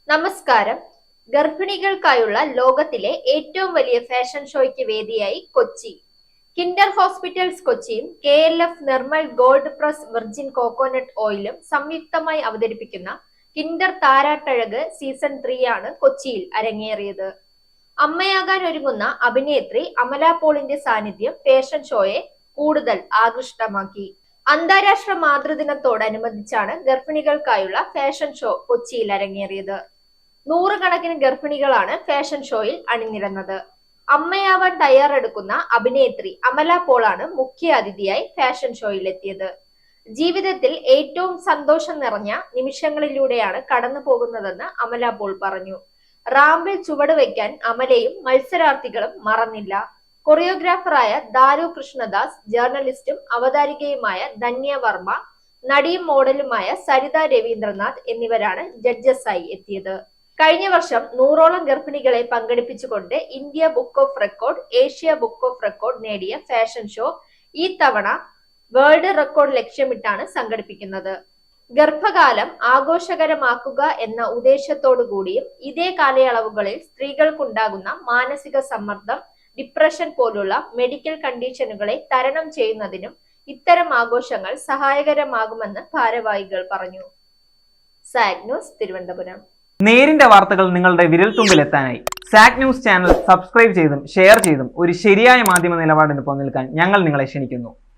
നമസ്കാരം. ഗർഭിണികൾക്കായുള്ള ലോകത്തിലെ ഏറ്റവും വലിയ ഫാഷൻ ഷോയ്ക്ക് വേദിയായി കൊച്ചി. കിൻഡർ ഹോസ്പിറ്റൽസ് കൊച്ചിയും KLF Nirmal gold press virgin coconut ഓയിലും സംയുക്തമായി അവതരിപ്പിക്കുന്ന കിൻഡർ താരാട്ടഴക് സീസൺ 3 ആണ് കൊച്ചിയിൽ അരങ്ങേറിയത്. അമ്മയാകാൻ ഒരുങ്ങുന്ന അഭിനേത്രി അമല പോളിന്റെ സാന്നിധ്യം ഫാഷൻ ഷോയെ കൂടുതൽ ആകൃഷ്ടമാക്കി. അന്താരാഷ്ട്ര മാതൃദിനത്തോടനുബന്ധിച്ചാണ് ഗർഭിണികൾക്കായുള്ള ഫാഷൻ ഷോ കൊച്ചിയിൽ അരങ്ങേറിയത്. നൂറുകണക്കിന് ഗർഭിണികളാണ് ഫാഷൻ ഷോയിൽ അണിനിരന്നത്. അമ്മയാവാൻ തയ്യാറെടുക്കുന്ന അഭിനേത്രി അമല പോളാണ് മുഖ്യ അതിഥിയായി ഫാഷൻ ഷോയിൽ എത്തിയത്. ജീവിതത്തിൽ ഏറ്റവും സന്തോഷം നിറഞ്ഞ നിമിഷങ്ങളിലൂടെയാണ് കടന്നു പോകുന്നതെന്ന് അമല പോൾ പറഞ്ഞു. റാമ്പിൽ ചുവട് വയ്ക്കാൻ അമലയും മത്സരാർത്ഥികളും മറന്നില്ല. കൊറിയോഗ്രാഫറായ ദാരു കൃഷ്ണദാസ്, ജേർണലിസ്റ്റും അവതാരികയുമായ ധന്യ വർമ്മ, നടിയും മോഡലുമായ സരിത രവീന്ദ്രനാഥ് എന്നിവരാണ് ജഡ്ജസായി എത്തിയത്. കഴിഞ്ഞ വർഷം 100ഓളം ഗർഭിണികളെ പങ്കെടുപ്പിച്ചുകൊണ്ട് India book of record, Asia book of record നേടിയ ഫാഷൻ ഷോ ഈ തവണ വേൾഡ് റെക്കോർഡ് ലക്ഷ്യമിട്ടാണ് സംഘടിപ്പിക്കുന്നത്. ഗർഭകാലം ആഘോഷകരമാക്കുക എന്ന ഉദ്ദേശത്തോടു കൂടിയും ഇതേ കാലയളവുകളിൽ സ്ത്രീകൾക്കുണ്ടാകുന്ന മാനസിക സമ്മർദ്ദം, ഡിപ്രഷൻ പോലുള്ള മെഡിക്കൽ കണ്ടീഷനുകളെ തരണം ചെയ്യുന്നതിനും ഇത്തരം ആഘോഷങ്ങൾ സഹായകരമാകുമെന്ന് ഭാരവാഹികൾ പറഞ്ഞു. Zag news, Thiruvananthapuram. നേരിന്റെ വാർത്തകൾ നിങ്ങളുടെ വിരൽത്തുമ്പിൽ എത്താനായി സാഗ് ന്യൂസ് ചാനൽ സബ്സ്ക്രൈബ് ചെയ്തും ഷെയർ ചെയ്തും ഒരു ശരിയായ മാധ്യമ നിലപാടിന് പോകാൻ ഞങ്ങൾ നിങ്ങളെ ക്ഷണിക്കുന്നു.